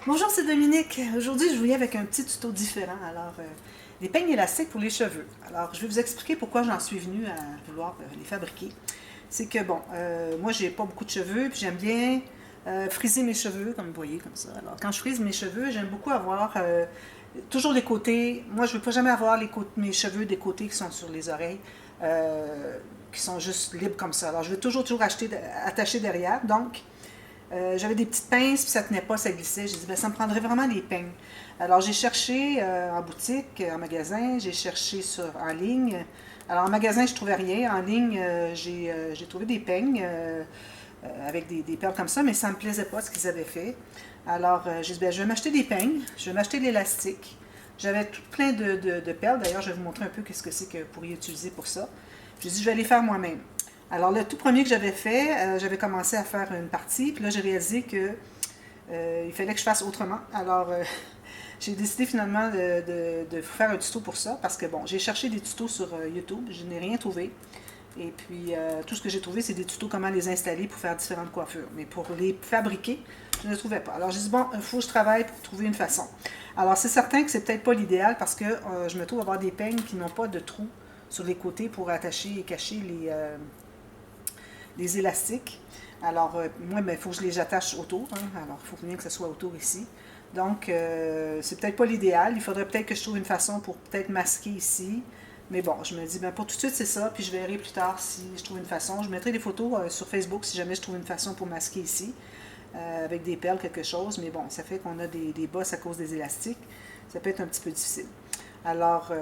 Bonjour, c'est Dominique. Aujourd'hui, je viens avec un petit tuto différent. Alors, des peignes élastiques pour les cheveux. Alors, je vais vous expliquer pourquoi j'en suis venue à vouloir les fabriquer. C'est que, bon, moi, j'ai pas beaucoup de cheveux, puis j'aime bien friser mes cheveux, comme vous voyez, comme ça. Alors, quand je frise mes cheveux, j'aime beaucoup avoir toujours les côtés. Moi, je veux pas jamais avoir mes cheveux des côtés qui sont sur les oreilles, qui sont juste libres comme ça. Alors, je veux toujours attacher derrière. Donc, j'avais des petites pinces, puis ça tenait pas, ça glissait. J'ai dit, ben, ça me prendrait vraiment des peignes. Alors, j'ai cherché en boutique, en magasin, j'ai cherché en ligne. Alors, en magasin, je trouvais rien. En ligne, j'ai trouvé des peignes avec des perles comme ça, mais ça me plaisait pas ce qu'ils avaient fait. Alors, j'ai dit, ben, je vais m'acheter des peignes, je vais m'acheter de l'élastique. J'avais tout plein de perles. D'ailleurs, je vais vous montrer un peu qu'est-ce que c'est que vous pourriez utiliser pour ça. J'ai dit, je vais les faire moi-même. Alors, le tout premier que j'avais fait, j'avais commencé à faire une partie, puis là, j'ai réalisé que il fallait que je fasse autrement. Alors, j'ai décidé finalement de faire un tuto pour ça, parce que, bon, j'ai cherché des tutos sur YouTube, je n'ai rien trouvé. Et puis, tout ce que j'ai trouvé, c'est des tutos comment les installer pour faire différentes coiffures. Mais pour les fabriquer, je ne trouvais pas. Alors, j'ai dit, bon, il faut que je travaille pour trouver une façon. Alors, c'est certain que c'est peut-être pas l'idéal, parce que je me trouve avoir des peignes qui n'ont pas de trous sur les côtés pour attacher et cacher les élastiques. Alors, moi, il faut que je les attache autour. Hein. Alors, il faut bien que ce soit autour ici. Donc, c'est peut-être pas l'idéal. Il faudrait peut-être que je trouve une façon pour peut-être masquer ici. Mais bon, je me dis, ben, pour tout de suite, c'est ça. Puis je verrai plus tard si je trouve une façon. Je mettrai des photos sur Facebook si jamais je trouve une façon pour masquer ici. Avec des perles, quelque chose. Mais bon, ça fait qu'on a des bosses à cause des élastiques. Ça peut être un petit peu difficile. Alors,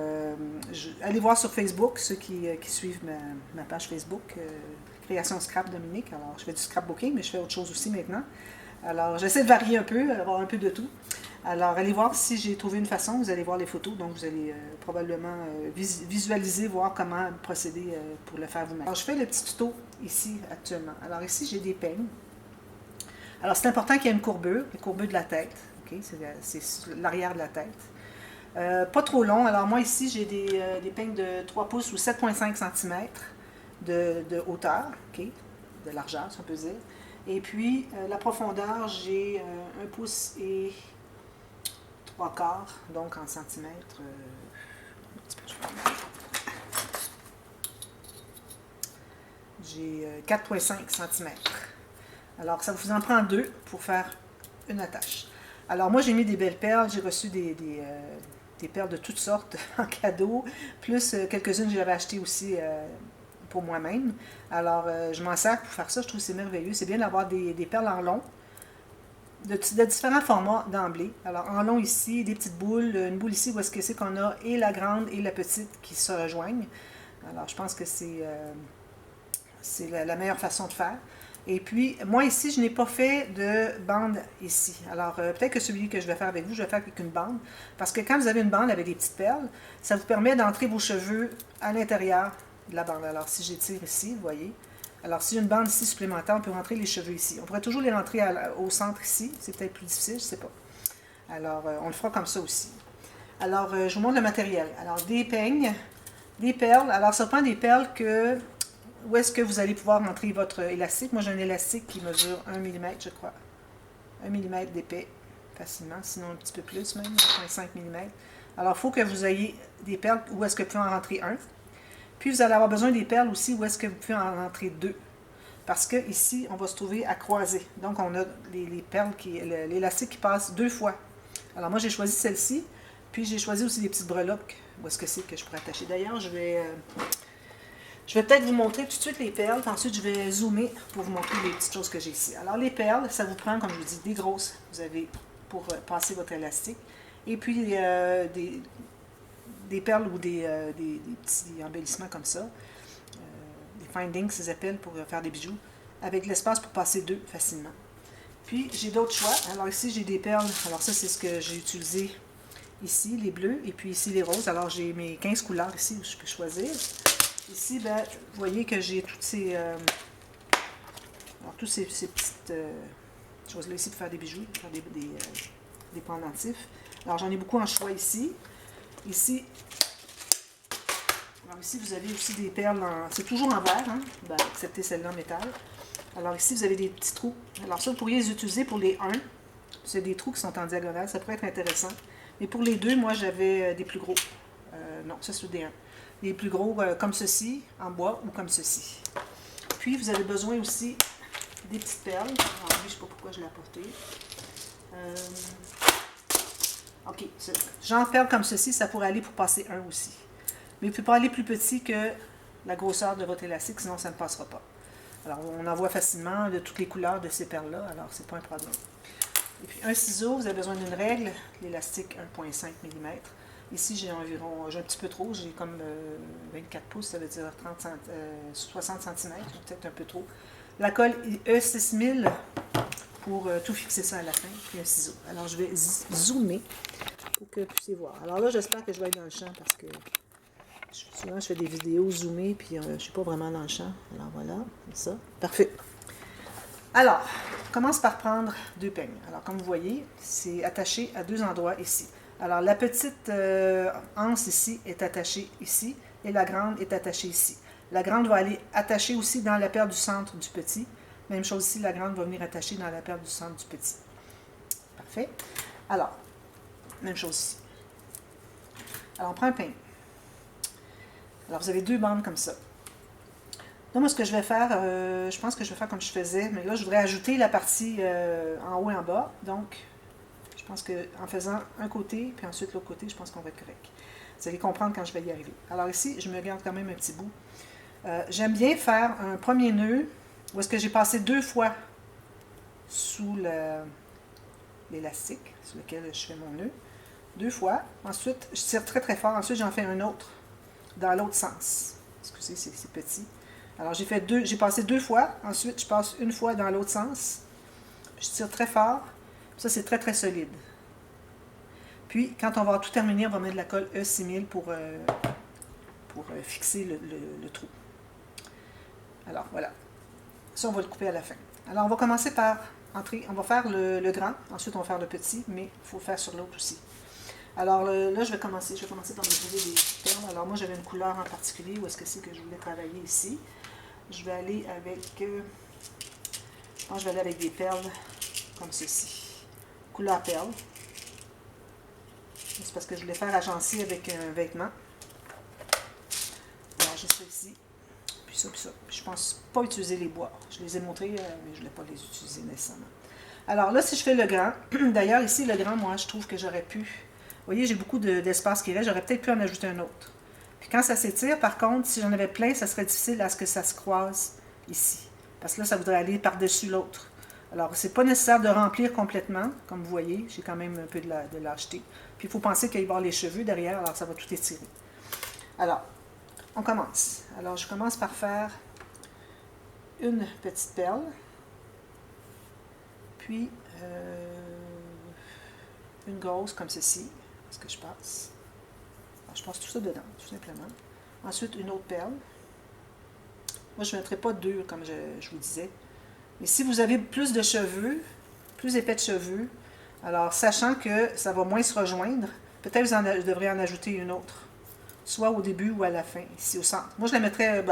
allez voir sur Facebook, ceux qui suivent ma page Facebook, Création Scrap Dominique. Alors, je fais du scrapbooking, mais je fais autre chose aussi maintenant. Alors, j'essaie de varier un peu, avoir un peu de tout. Alors, allez voir si j'ai trouvé une façon. Vous allez voir les photos, donc vous allez probablement visualiser, voir comment procéder pour le faire vous-même. Alors, je fais le petit tuto ici actuellement. Alors, ici, j'ai des peignes. Alors, c'est important qu'il y ait une courbure de la tête. Okay? C'est l'arrière de la tête. Pas trop long. Alors moi ici, j'ai des peignes de 3 pouces ou 7,5 cm de hauteur, okay? De largeur, si on peut dire. Et puis, la profondeur, j'ai 1 pouce et 3 quarts, donc en centimètres. J'ai 4,5 cm. Alors, ça vous en prend 2 pour faire une attache. Alors, moi, j'ai mis des belles perles. J'ai reçu des perles de toutes sortes en cadeau, plus quelques-unes que j'avais achetées aussi pour moi-même. Alors, je m'en sers pour faire ça. Je trouve que c'est merveilleux. C'est bien d'avoir des perles en long, de différents formats d'emblée. Alors, en long ici, des petites boules, une boule ici où est-ce que c'est qu'on a et la grande et la petite qui se rejoignent. Alors, je pense que c'est la meilleure façon de faire. Et puis, moi ici, je n'ai pas fait de bande ici. Alors, peut-être que celui que je vais faire avec vous, je vais faire avec une bande. Parce que quand vous avez une bande avec des petites perles, ça vous permet d'entrer vos cheveux à l'intérieur de la bande. Alors, si j'étire ici, vous voyez. Alors, si j'ai une bande ici supplémentaire, on peut rentrer les cheveux ici. On pourrait toujours les rentrer au centre ici. C'est peut-être plus difficile, je ne sais pas. Alors, on le fera comme ça aussi. Alors, je vous montre le matériel. Alors, des peignes, des perles. Alors, ça prend des perles où est-ce que vous allez pouvoir rentrer votre élastique. Moi, j'ai un élastique qui mesure 1 mm, je crois. 1 mm d'épais, facilement, sinon un petit peu plus même, 1,5 mm. Alors, il faut que vous ayez des perles où est-ce que vous pouvez en rentrer un. Puis, vous allez avoir besoin des perles aussi où est-ce que vous pouvez en rentrer 2. Parce que ici, on va se trouver à croiser. Donc, on a les perles, l'élastique qui passe 2 fois. Alors, moi, j'ai choisi celle-ci. Puis, j'ai choisi aussi des petites breloques. Où est-ce que c'est que je pourrais attacher? D'ailleurs, je vais peut-être vous montrer tout de suite les perles, puis ensuite je vais zoomer pour vous montrer les petites choses que j'ai ici. Alors les perles, ça vous prend, comme je vous dis, des grosses, vous avez pour passer votre élastique, et puis des perles ou des petits embellissements comme ça, des findings, ça s'appelle, pour faire des bijoux, avec l'espace pour passer 2 facilement. Puis j'ai d'autres choix. Alors ici j'ai des perles, alors ça c'est ce que j'ai utilisé ici, les bleus, et puis ici les roses. Alors j'ai mes 15 couleurs ici où je peux choisir. Ici, ben, vous voyez que j'ai toutes ces petites choses-là ici pour faire des bijoux, pour faire des pendentifs. Alors, j'en ai beaucoup en choix ici. Ici, alors ici, vous avez aussi des perles c'est toujours en verre, hein, ben, excepté celle-là en métal. Alors ici, vous avez des petits trous. Alors ça, vous pourriez les utiliser pour les 1. C'est des trous qui sont en diagonale, ça pourrait être intéressant. Mais pour les deux, moi, j'avais des plus gros. Non, ça c'est des 1. Des plus gros comme ceci, en bois, ou comme ceci. Puis, vous avez besoin aussi des petites perles. Alors, je ne sais pas pourquoi je l'ai apporté. OK, genre perles comme ceci, ça pourrait aller pour passer un aussi. Mais il ne peut pas aller plus petit que la grosseur de votre élastique, sinon ça ne passera pas. Alors, on en voit facilement de toutes les couleurs de ces perles-là, alors c'est pas un problème. Et puis, un ciseau, vous avez besoin d'une règle, l'élastique 1,5 mm. Ici, j'ai un petit peu trop, j'ai comme 24 pouces, ça veut dire 60 cm, peut-être un peu trop. La colle E6000 pour tout fixer ça à la fin, puis un ciseau. Alors, je vais zoomer pour que vous puissiez voir. Alors là, j'espère que je vais être dans le champ parce que souvent, je fais des vidéos zoomées, puis je ne suis pas vraiment dans le champ. Alors voilà, c'est ça. Parfait. Alors, on commence par prendre 2 peignes. Alors, comme vous voyez, c'est attaché à 2 endroits ici. Alors, la petite anse ici est attachée ici, et la grande est attachée ici. La grande va aller attacher aussi dans la paire du centre du petit. Même chose ici, la grande va venir attacher dans la paire du centre du petit. Parfait. Alors, même chose ici. Alors, on prend un peigne. Alors, vous avez 2 bandes comme ça. Là, moi, ce que je vais faire, je pense que je vais faire comme je faisais, mais là, je voudrais ajouter la partie en haut et en bas. Donc, je pense qu'en faisant un côté, puis ensuite l'autre côté, je pense qu'on va être correct. Vous allez comprendre quand je vais y arriver. Alors ici, je me garde quand même un petit bout. J'aime bien faire un premier nœud, où est-ce que j'ai passé 2 fois sous l'élastique, sur lequel je fais mon nœud. 2 fois. Ensuite, je tire très très fort. Ensuite, j'en fais un autre dans l'autre sens. Excusez, c'est petit. Alors, j'ai passé 2 fois. Ensuite, je passe une fois dans l'autre sens. Je tire très fort. Ça, c'est très, très solide. Puis, quand on va tout terminer, on va mettre de la colle E6000 pour fixer le trou. Alors, voilà. Ça, on va le couper à la fin. Alors, on va commencer par entrer. On va faire le grand. Ensuite, on va faire le petit, mais il faut faire sur l'autre aussi. Alors, là, je vais commencer par me trouver des perles. Alors, moi, j'avais une couleur en particulier. Où est-ce que c'est que je voulais travailler ici? Je vais aller avec... je pense que je vais aller avec des perles comme ceci. Couleur perle. C'est parce que je voulais faire agencer avec un vêtement. Alors, j'ai ça ici. Puis ça, puis ça. Puis je pense pas utiliser les bois. Je les ai montrés, mais je ne voulais pas les utiliser nécessairement. Alors là, si je fais le grand, d'ailleurs, ici, le grand, moi, je trouve que j'aurais pu... Vous voyez, j'ai beaucoup d'espace qui reste. J'aurais peut-être pu en ajouter un autre. Puis quand ça s'étire, par contre, si j'en avais plein, ça serait difficile à ce que ça se croise ici. Parce que là, ça voudrait aller par-dessus l'autre. Alors, c'est pas nécessaire de remplir complètement. Comme vous voyez, j'ai quand même un peu de lâcheté. Puis, il faut penser qu'il va y avoir les cheveux derrière, alors ça va tout étirer. Alors, on commence. Alors, je commence par faire une petite perle. Puis, une grosse comme ceci. Est-ce que je passe? Alors, je passe tout ça dedans, tout simplement. Ensuite, une autre perle. Moi, je ne mettrai pas 2, comme je vous disais. Mais si vous avez plus de cheveux, plus épais de cheveux, alors, sachant que ça va moins se rejoindre, peut-être vous devrez en ajouter une autre. Soit au début ou à la fin, ici au centre. Moi, je la mettrais,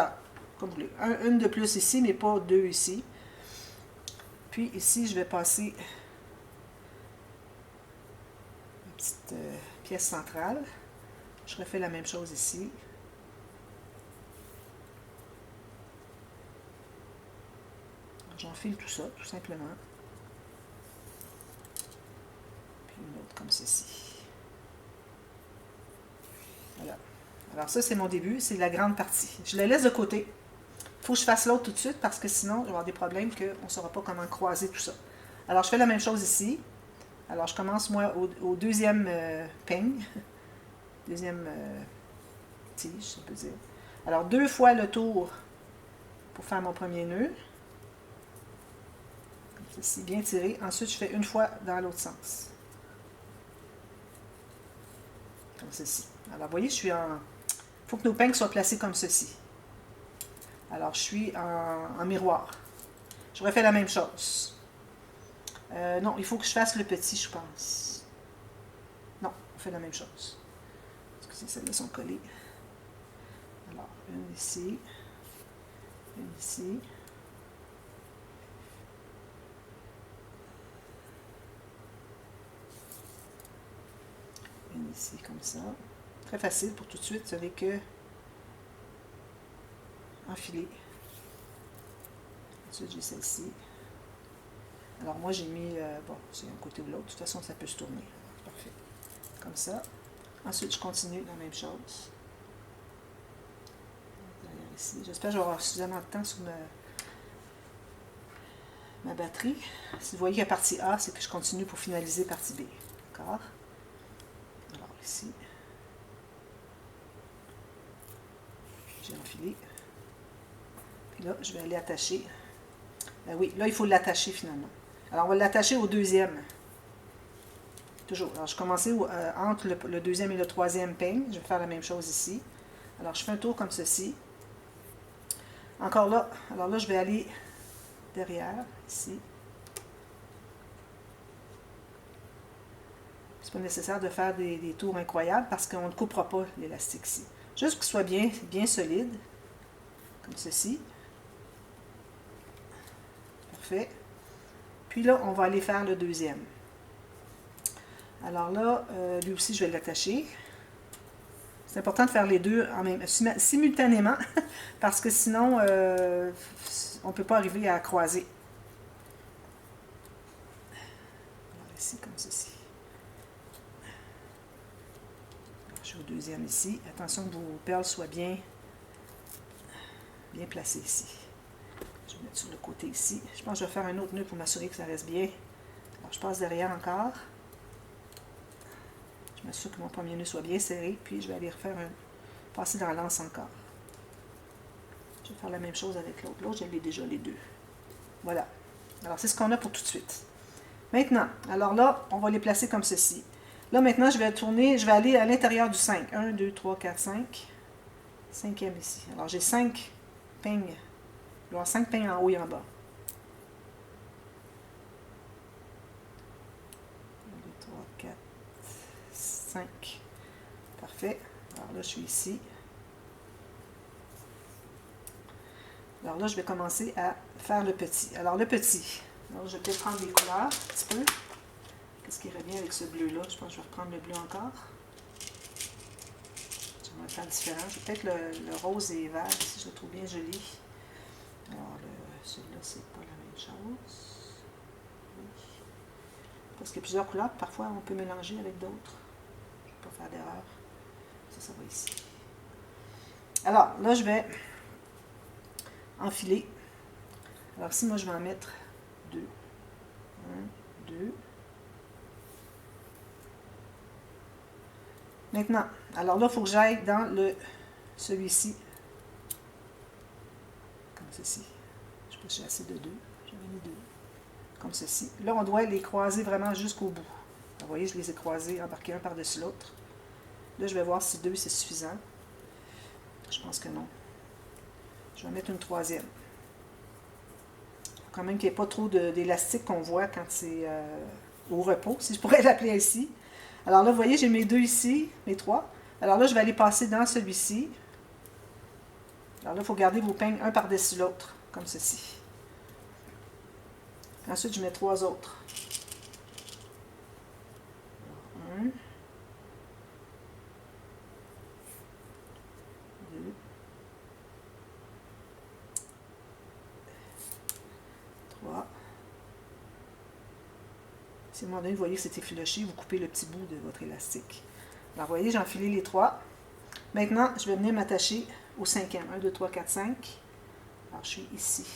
comme vous voulez. Une de plus ici, mais pas 2 ici. Puis ici, je vais passer une petite pièce centrale. Je refais la même chose ici. J'enfile tout ça, tout simplement. Puis une autre comme ceci. Voilà. Alors ça, c'est mon début, c'est la grande partie. Je la laisse de côté. Il faut que je fasse l'autre tout de suite parce que sinon, je vais avoir des problèmes qu'on ne saura pas comment croiser tout ça. Alors, je fais la même chose ici. Alors, je commence, moi, au deuxième peigne. Deuxième tige, si on peut dire. Alors, 2 fois le tour pour faire mon premier nœud. Comme ceci, bien tiré. Ensuite, je fais une fois dans l'autre sens. Comme ceci. Alors, vous voyez, je suis en... Il faut que nos peignes soient placés comme ceci. Alors, je suis en miroir. Je refais la même chose. Non, il faut que je fasse le petit, je pense. Non, on fait la même chose. Excusez, celles-là sont collées. Alors, une ici. Une ici. ici, comme ça. Très facile pour tout de suite, vous n'avez que enfiler. Ensuite, j'ai celle-ci. Alors moi, j'ai mis, bon, c'est un côté ou l'autre. De toute façon, ça peut se tourner. Parfait. Comme ça. Ensuite, je continue la même chose. Derrière ici. J'espère que je vais avoir suffisamment de temps sur ma batterie. Si vous voyez la partie A, c'est que je continue pour finaliser partie B. D'accord? Alors ici, j'ai enfilé. Puis là, je vais aller attacher. Ben oui, là, il faut l'attacher finalement. Alors, on va l'attacher au deuxième. Toujours. Alors, je commençais entre le deuxième et le troisième peigne. Je vais faire la même chose ici. Alors, je fais un tour comme ceci. Encore là. Alors là, je vais aller derrière, ici. C'est pas nécessaire de faire des tours incroyables parce qu'on ne coupera pas l'élastique ici. Juste qu'il soit bien solide, comme ceci. Parfait. Puis là, on va aller faire le deuxième. Alors là, lui aussi, je vais l'attacher. C'est important de faire les deux simultanément parce que sinon, on ne peut pas arriver à croiser. Alors ici, comme ceci. Alors, je suis au deuxième ici. Attention que vos perles soient bien placées ici. Je vais mettre sur le côté ici. Je pense que je vais faire un autre nœud pour m'assurer que ça reste bien. Alors, je passe derrière encore. Je m'assure que mon premier nœud soit bien serré. Puis, je vais aller passer dans la lance encore. Je vais faire la même chose avec l'autre. L'autre, j'avais déjà les deux. Voilà. Alors, c'est ce qu'on a pour tout de suite. Maintenant, alors là, on va les placer comme ceci. Là, maintenant, je vais tourner, je vais aller à l'intérieur du 5. 1, 2, 3, 4, 5. Cinquième ici. Alors, j'ai 5 peignes. Il va y avoir 5 peignes en haut et en bas. 1, 2, 3, 4, 5. Parfait. Alors là, je suis ici. Alors là, je vais commencer à faire le petit. Alors, le petit. Alors, je vais peut-être prendre des couleurs un petit peu. Qu'est-ce qui irait bien avec ce bleu-là? Je pense que je vais reprendre le bleu encore. Je vais faire différent. J'ai peut-être le rose et vert ici, je le trouve bien joli. Alors, celui-là, c'est pas la même chose. Oui. Parce qu'il y a plusieurs couleurs. Parfois, on peut mélanger avec d'autres. Je ne vais pas faire d'erreur. Ça va ici. Alors, là, je vais enfiler. Alors, ici, moi, je vais en mettre 2. 1, 2. Maintenant, alors là, il faut que j'aille dans celui-ci. Comme ceci. Je sais pas si j'ai assez de 2. J'en ai mis 2. Comme ceci. Là, on doit les croiser vraiment jusqu'au bout. Alors, vous voyez, je les ai croisés, embarqués un par-dessus l'autre. Là, je vais voir si 2, c'est suffisant. Je pense que non. Je vais mettre une troisième. Il faut quand même qu'il n'y ait pas trop d'élastique qu'on voit quand c'est au repos, si je pourrais l'appeler ainsi. Alors là, vous voyez, j'ai mes 2 ici, mes 3. Alors là, je vais aller passer dans celui-ci. Alors là, il faut garder vos peignes un par-dessus l'autre, comme ceci. Ensuite, je mets 3 autres. 1, 2, 3. Si à un moment donné, vous voyez que c'est effiloché, vous coupez le petit bout de votre élastique. Alors, vous voyez, j'ai enfilé les 3. Maintenant, je vais venir m'attacher au 5e. 1, 2, 3, 4, 5. Alors, je suis ici.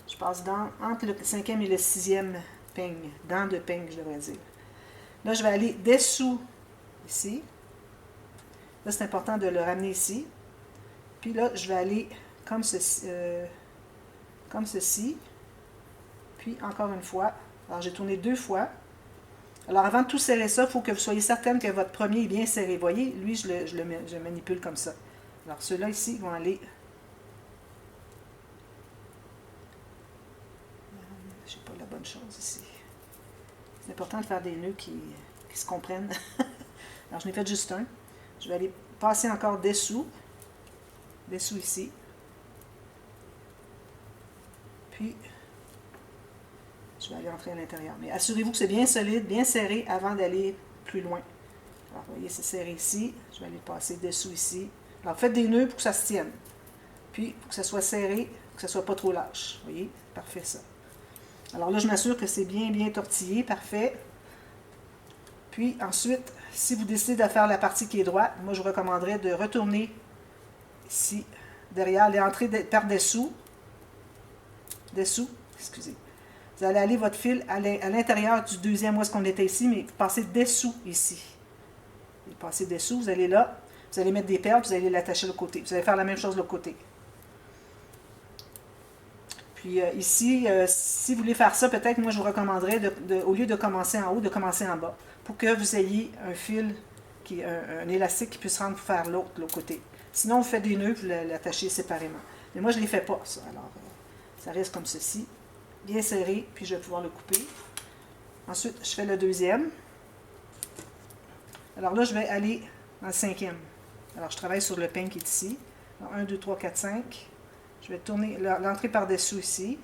Je passe entre le 5e et le 6e peigne. Dent de peigne, je devrais dire. Là, je vais aller dessous, ici. Là, c'est important de le ramener ici. Puis là, je vais aller comme ceci. Puis, encore une fois. Alors, j'ai tourné 2 fois. Alors, avant de tout serrer ça, il faut que vous soyez certaine que votre premier est bien serré. Vous voyez, lui, je le manipule comme ça. Alors, ceux-là ici vont aller... Je n'ai pas la bonne chose ici. C'est important de faire des nœuds qui se comprennent. Alors, je n'ai fait juste un. Je vais aller passer encore dessous. Dessous ici. Puis... je vais aller entrer à l'intérieur. Mais assurez-vous que c'est bien solide, bien serré avant d'aller plus loin. Alors, vous voyez, c'est serré ici. Je vais aller passer dessous ici. Alors, faites des nœuds pour que ça se tienne. Puis, pour que ça soit serré, que ça soit pas trop lâche. Vous voyez, parfait ça. Alors là, je m'assure que c'est bien, bien tortillé, parfait. Puis ensuite, si vous décidez de faire la partie qui est droite, moi je vous recommanderais de retourner ici, derrière, les entrées par-dessous. Dessous, excusez. Vous allez aller votre fil à l'intérieur du deuxième, où est-ce qu'on était ici, mais vous passez dessous ici. Vous passez dessous, vous allez là, vous allez mettre des perles, vous allez l'attacher de l'autre côté. Vous allez faire la même chose de l'autre côté. Puis ici, si vous voulez faire ça, peut-être, moi je vous recommanderais, au lieu de commencer en haut, de commencer en bas, pour que vous ayez un fil, un élastique qui puisse rendre pour faire l'autre côté. Sinon, vous faites des nœuds, vous l'attachez séparément. Mais moi, je ne les fais pas, ça. Alors, ça reste comme ceci, bien serré, puis je vais pouvoir le couper. Ensuite, je fais le deuxième. Alors là, je vais aller dans le cinquième. Alors, je travaille sur le pain qui est ici. Alors, 1, 2, 3, 4, 5. Je vais tourner l'entrée par-dessous ici.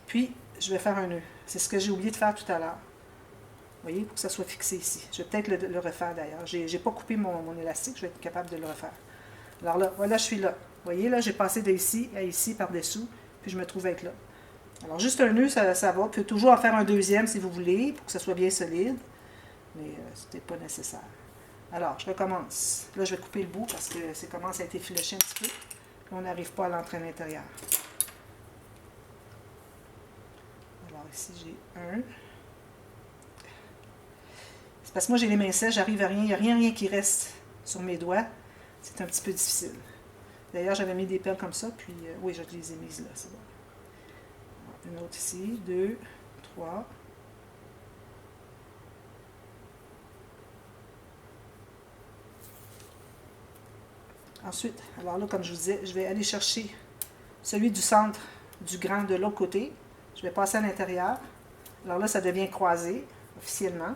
Puis, je vais faire un nœud. C'est ce que j'ai oublié de faire tout à l'heure. Vous voyez, pour que ça soit fixé ici. Je vais peut-être le refaire d'ailleurs. Je n'ai pas coupé mon élastique, je vais être capable de le refaire. Alors là, voilà, je suis là. Vous voyez, là, j'ai passé d'ici à ici par-dessous, puis je me trouve être là. Alors, juste un nœud, ça va. Vous pouvez toujours en faire un deuxième si vous voulez, pour que ça soit bien solide. Mais ce n'était pas nécessaire. Alors, je recommence. Là, je vais couper le bout parce que ça commence à être effiloché un petit peu. Puis on n'arrive pas à l'entrer à l'intérieur. Alors, ici, j'ai un. C'est parce que moi, j'ai les mains sèches, j'arrive à rien. Il n'y a rien qui reste sur mes doigts. C'est un petit peu difficile. D'ailleurs, j'avais mis des perles comme ça, puis oui, je les ai mises là, c'est bon. Une autre ici, 2, 3. Ensuite, alors là, comme je vous disais, je vais aller chercher celui du centre du grand de l'autre côté. Je vais passer à l'intérieur. Alors là, ça devient croisé, officiellement.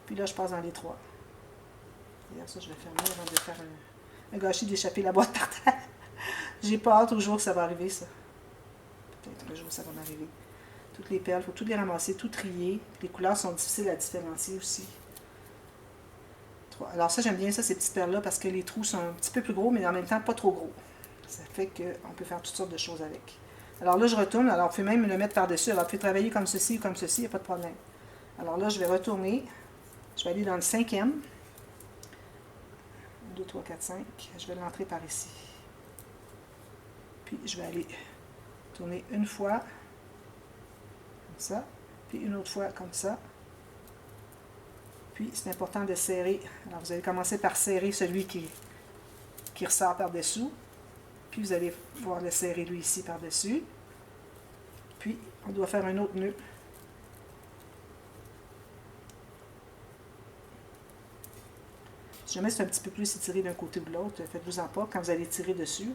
Puis là, je passe dans les trois. D'ailleurs, ça, je vais fermer avant de faire un gâchis d'échapper la boîte par terre. J'ai pas hâte au jour que ça va arriver, ça. Peut-être le jour où ça va m'arriver. Toutes les perles, il faut toutes les ramasser, tout trier. Les couleurs sont difficiles à différencier aussi. Alors ça, j'aime bien ça, ces petites perles-là, parce que les trous sont un petit peu plus gros, mais en même temps pas trop gros. Ça fait qu'on peut faire toutes sortes de choses avec. Alors là, je retourne. Alors, vous pouvez même le mettre par-dessus. Alors, vous pouvez travailler comme ceci ou comme ceci, il n'y a pas de problème. Alors là, je vais retourner. Je vais aller dans le cinquième. 1, 2, 3, 4, 5. Je vais l'entrer par ici. Puis, je vais aller tourner une fois, comme ça. Puis, une autre fois, comme ça. Puis, c'est important de serrer. Alors, vous allez commencer par serrer celui qui ressort par-dessous. Puis, vous allez pouvoir le serrer, lui, ici, par-dessus. Puis, on doit faire un autre nœud. Si jamais c'est un petit peu plus étiré d'un côté ou de l'autre, faites-vous-en pas. Quand vous allez tirer dessus,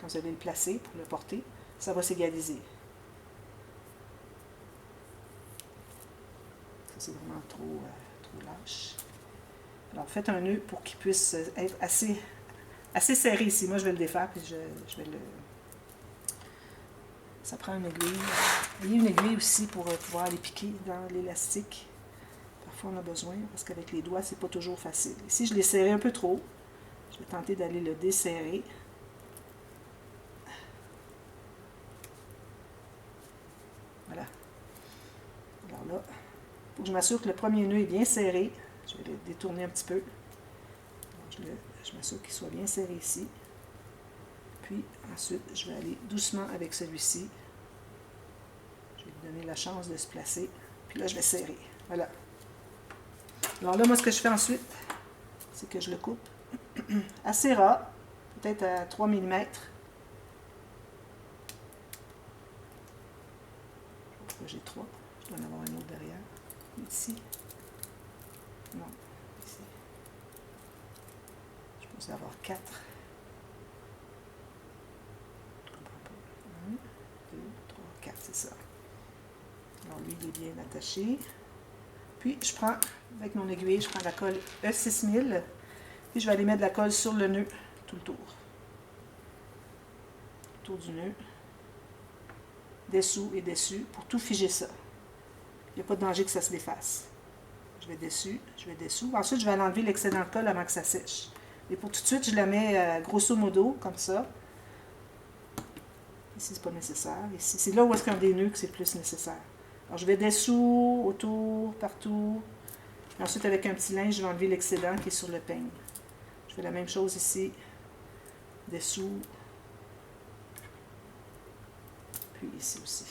quand vous allez le placer pour le porter, ça va s'égaliser. Ça, c'est vraiment trop lâche. Alors, faites un nœud pour qu'il puisse être assez serré ici. Moi, je vais le défaire, puis je vais le... Ça prend une aiguille. Il y a une aiguille aussi pour pouvoir les piquer dans l'élastique. Parfois, on a besoin, parce qu'avec les doigts, c'est pas toujours facile. Ici, je l'ai serré un peu trop. Je vais tenter d'aller le desserrer. Voilà. Alors là, il faut que je m'assure que le premier nœud est bien serré. Je vais le détourner un petit peu. Je m'assure qu'il soit bien serré ici. Puis, ensuite, je vais aller doucement avec celui-ci. Je vais lui donner la chance de se placer. Puis là, je vais serrer. Voilà. Alors là, moi, ce que je fais ensuite, c'est que je le coupe assez ras, peut-être à 3 mm. J'ai 3. Je dois en avoir un autre derrière. Ici. Non, ici. Je pense avoir 4. Je comprends pas. 1, 2, 3, 4, c'est ça. Alors lui, il est bien attaché. Puis, je prends, avec mon aiguille, je prends la colle E6000. Puis, je vais aller mettre de la colle sur le nœud, tout le tour. Autour du nœud. dessous et dessus pour tout figer ça. Il n'y a pas de danger que ça se défasse. Je vais dessus, je vais dessous. Ensuite, je vais enlever l'excédent de colle avant que ça sèche. Et pour tout de suite, je la mets grosso modo, comme ça. Ici, c'est pas nécessaire. Ici, c'est là où est-ce qu'il y a des nœuds que c'est plus nécessaire. Alors, je vais dessous, autour, partout. Et ensuite, avec un petit linge, je vais enlever l'excédent qui est sur le peigne. Je fais la même chose ici. Dessous. Puis ici aussi.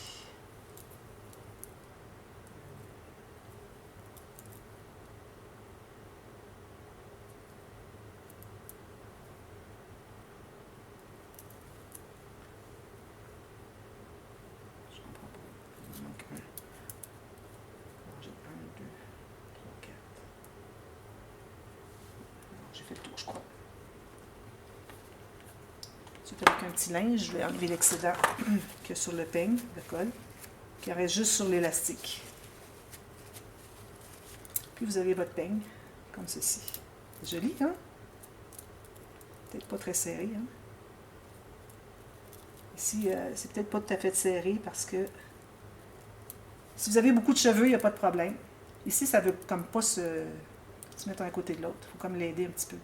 J'ai fait le tour, je crois. Ensuite, avec un petit linge, je vais enlever l'excédent qu'il y a sur le peigne, de colle, qui reste juste sur l'élastique. Puis vous avez votre peigne, comme ceci. Joli, hein? Peut-être pas très serré, hein? Ici, c'est peut-être pas tout à fait serré parce que si vous avez beaucoup de cheveux, il n'y a pas de problème. Ici, ça veut comme pas se mettre un côté de l'autre. Il faut comme l'aider un petit peu.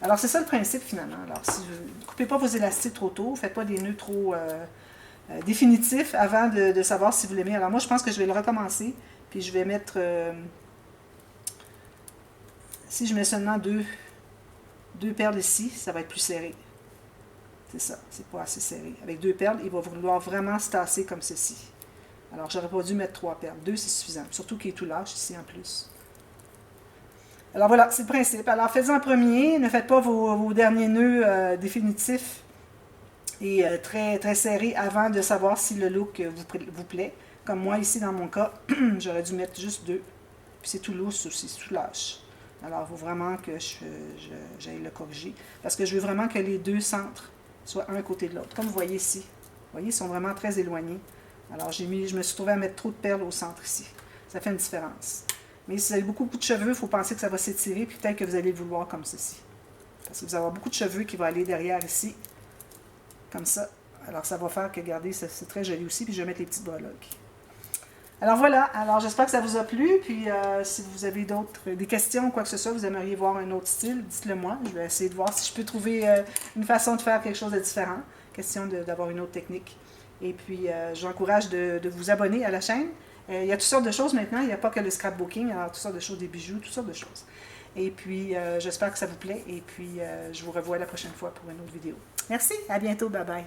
Alors, c'est ça le principe finalement. Alors, si vous ne coupez pas vos élastiques trop tôt, ne faites pas des nœuds trop définitifs avant de savoir si vous l'aimez. Alors, moi, je pense que je vais le recommencer. Puis, je vais mettre... si je mets seulement deux perles ici, ça va être plus serré. C'est ça, c'est pas assez serré. Avec 2 perles, il va vouloir vraiment se tasser comme ceci. Alors, j'aurais pas dû mettre 3 perles. 2, c'est suffisant. Surtout qu'il est tout lâche ici en plus. Alors voilà, c'est le principe. Alors, faites-en en premier. Ne faites pas vos derniers nœuds définitifs et très, très serrés avant de savoir si le look vous plaît. Comme moi, ici, dans mon cas, j'aurais dû mettre juste 2. Puis c'est tout lousse aussi, c'est tout lâche. Alors, il faut vraiment que j'aille le corriger. Parce que je veux vraiment que les 2 centres soient un à côté de l'autre. Comme vous voyez ici. Vous voyez, ils sont vraiment très éloignés. Alors, je me suis trouvée à mettre trop de perles au centre ici. Ça fait une différence. Mais si vous avez beaucoup de cheveux, il faut penser que ça va s'étirer, puis peut-être que vous allez le vouloir comme ceci. Parce que vous allez avoir beaucoup de cheveux qui vont aller derrière ici, comme ça. Alors, ça va faire que, regardez, c'est très joli aussi, puis je vais mettre les petites breloques. Alors voilà, alors j'espère que ça vous a plu, puis si vous avez des questions ou quoi que ce soit, vous aimeriez voir un autre style, dites-le moi. Je vais essayer de voir si je peux trouver une façon de faire quelque chose de différent. Question d'avoir une autre technique. Et puis, j'encourage de vous abonner à la chaîne. Il y a toutes sortes de choses maintenant, il n'y a pas que le scrapbooking, alors toutes sortes de choses, des bijoux, toutes sortes de choses. Et puis, j'espère que ça vous plaît, et puis je vous revois la prochaine fois pour une autre vidéo. Merci, à bientôt, bye bye.